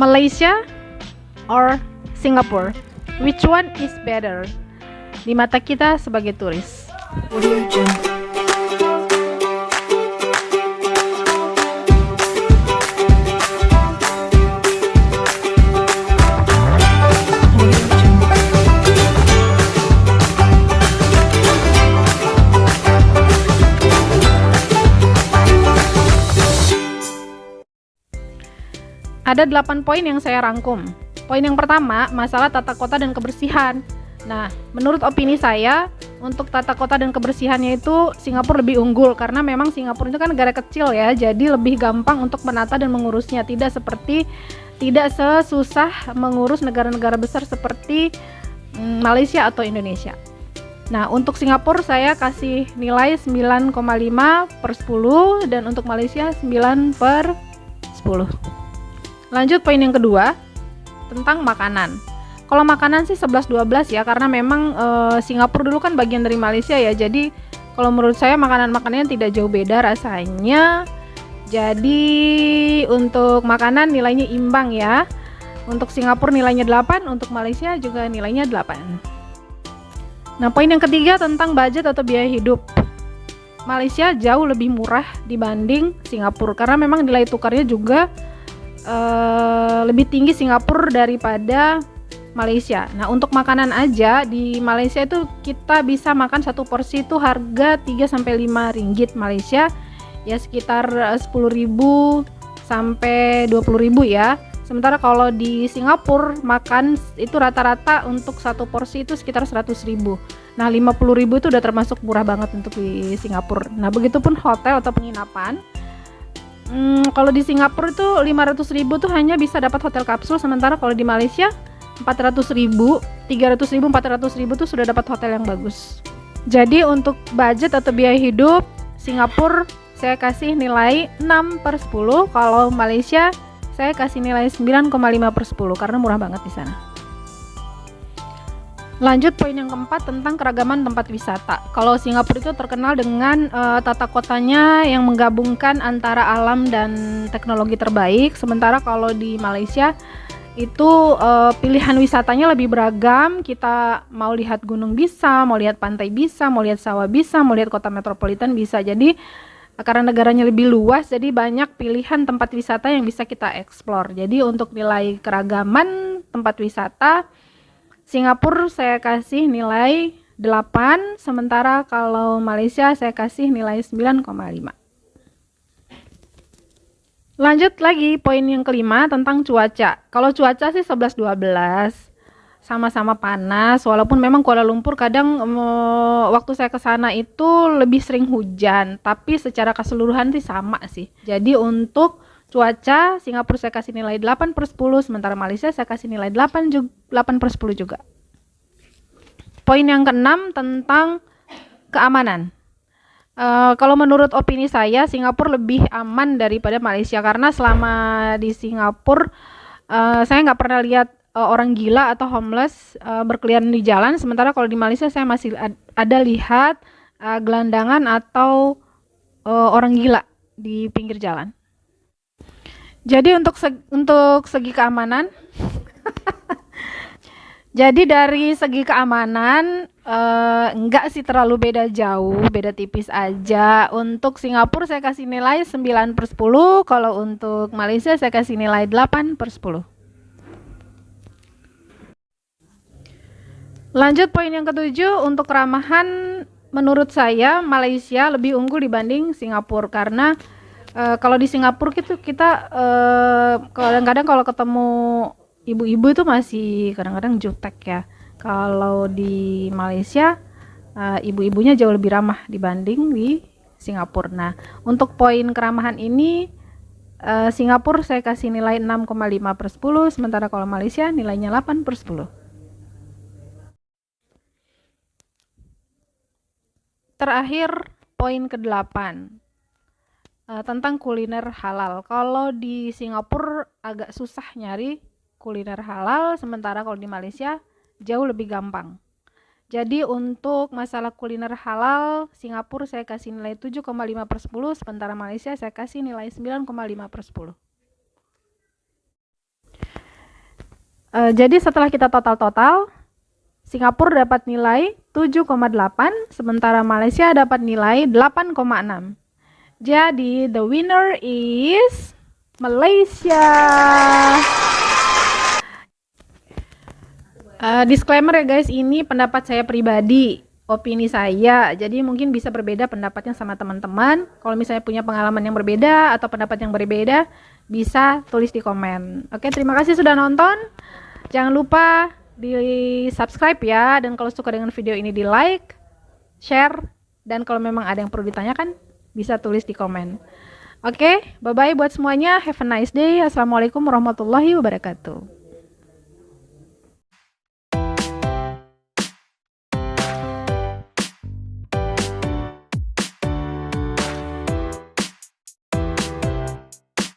Malaysia or Singapore? Which one is better di mata kita sebagai turis? Ada 8 poin yang saya rangkum. Poin yang pertama, masalah tata kota dan kebersihan. Nah, menurut opini saya, untuk tata kota dan kebersihannya itu Singapura lebih unggul karena memang Singapura itu kan negara kecil ya, jadi lebih gampang untuk menata dan mengurusnya. Tidak sesusah mengurus negara-negara besar seperti Malaysia atau Indonesia. Nah, untuk Singapura saya kasih nilai 9,5/10 dan untuk Malaysia 9/10. Lanjut poin yang kedua, tentang makanan. Kalau makanan sih 11-12 ya, karena memang Singapura dulu kan bagian dari Malaysia ya, jadi kalau menurut saya makanan-makanannya tidak jauh beda rasanya. Jadi untuk makanan nilainya imbang ya. Untuk Singapura nilainya 8, untuk Malaysia juga nilainya 8. Nah, poin yang ketiga tentang budget atau biaya hidup. Malaysia jauh lebih murah dibanding Singapura karena memang nilai tukarnya juga lebih tinggi Singapura daripada Malaysia. Nah, untuk makanan aja di Malaysia itu kita bisa makan satu porsi itu harga 3-5 ringgit Malaysia, ya sekitar 10.000 sampai 20.000 ya. Sementara kalau di Singapura makan itu rata-rata untuk satu porsi itu sekitar 100.000. Nah, 50.000 itu udah termasuk murah banget untuk di Singapura. Nah, begitupun hotel atau penginapan. Kalau di Singapura itu 500.000 tuh hanya bisa dapat hotel kapsul, sementara kalau di Malaysia 400.000, 300.000, 400.000 tuh sudah dapat hotel yang bagus. Jadi untuk budget atau biaya hidup Singapura saya kasih nilai 6/10, kalau Malaysia saya kasih nilai 9,5/10 karena murah banget di sana. Lanjut poin yang keempat tentang keragaman tempat wisata. Kalau Singapura itu terkenal dengan tata kotanya yang menggabungkan antara alam dan teknologi terbaik. Sementara kalau di Malaysia itu pilihan wisatanya lebih beragam. Kita mau lihat gunung bisa, mau lihat pantai bisa, mau lihat sawah bisa, mau lihat kota metropolitan bisa. Jadi karena negaranya lebih luas, jadi banyak pilihan tempat wisata yang bisa kita eksplor. Jadi untuk nilai keragaman tempat wisata Singapura saya kasih nilai 8, sementara kalau Malaysia saya kasih nilai 9,5. Lanjut lagi poin yang kelima tentang cuaca. Kalau cuaca sih 11-12, sama-sama panas, walaupun memang Kuala Lumpur kadang waktu saya ke sana itu lebih sering hujan, tapi secara keseluruhan sih sama sih. Jadi untuk cuaca Singapura saya kasih nilai 8/10, sementara Malaysia saya kasih nilai 8/10 juga. Poin yang keenam tentang keamanan. Kalau menurut opini saya Singapura lebih aman daripada Malaysia karena selama di Singapura saya nggak pernah lihat orang gila atau homeless berkeliaran di jalan, sementara kalau di Malaysia saya masih ada lihat gelandangan atau orang gila di pinggir jalan. Jadi untuk segi keamanan jadi dari segi keamanan enggak sih terlalu beda jauh, beda tipis aja. Untuk Singapura saya kasih nilai 9/10, kalau untuk Malaysia saya kasih nilai 8/10. Lanjut poin yang ketujuh, untuk keramahan menurut saya Malaysia lebih unggul dibanding Singapura karena kalau di Singapura kita kadang-kadang kalau ketemu ibu-ibu itu masih kadang-kadang jutek ya. Kalau di Malaysia ibu-ibunya jauh lebih ramah dibanding di Singapura. Nah, untuk poin keramahan ini Singapura saya kasih nilai 6,5/10, sementara kalau Malaysia nilainya 8/10. Terakhir poin ke-8 tentang kuliner halal. Kalau di Singapura agak susah nyari kuliner halal, sementara kalau di Malaysia jauh lebih gampang. Jadi untuk masalah kuliner halal Singapura saya kasih nilai 7,5/10, sementara Malaysia saya kasih nilai 9,5/10. Jadi setelah kita total-total, Singapura dapat nilai 7,8, sementara Malaysia dapat nilai 8,6. Jadi the winner is Malaysia. Disclaimer ya guys, ini pendapat saya pribadi, opini saya. Jadi mungkin bisa berbeda pendapatnya sama teman-teman. Kalau misalnya punya pengalaman yang berbeda atau pendapat yang berbeda, bisa tulis di komen. Oke, terima kasih sudah nonton. Jangan lupa di subscribe ya, dan kalau suka dengan video ini di like, share, dan kalau memang ada yang perlu ditanyakan bisa tulis di komen. Oke, bye bye buat semuanya, have a nice day. Assalamualaikum warahmatullahi wabarakatuh.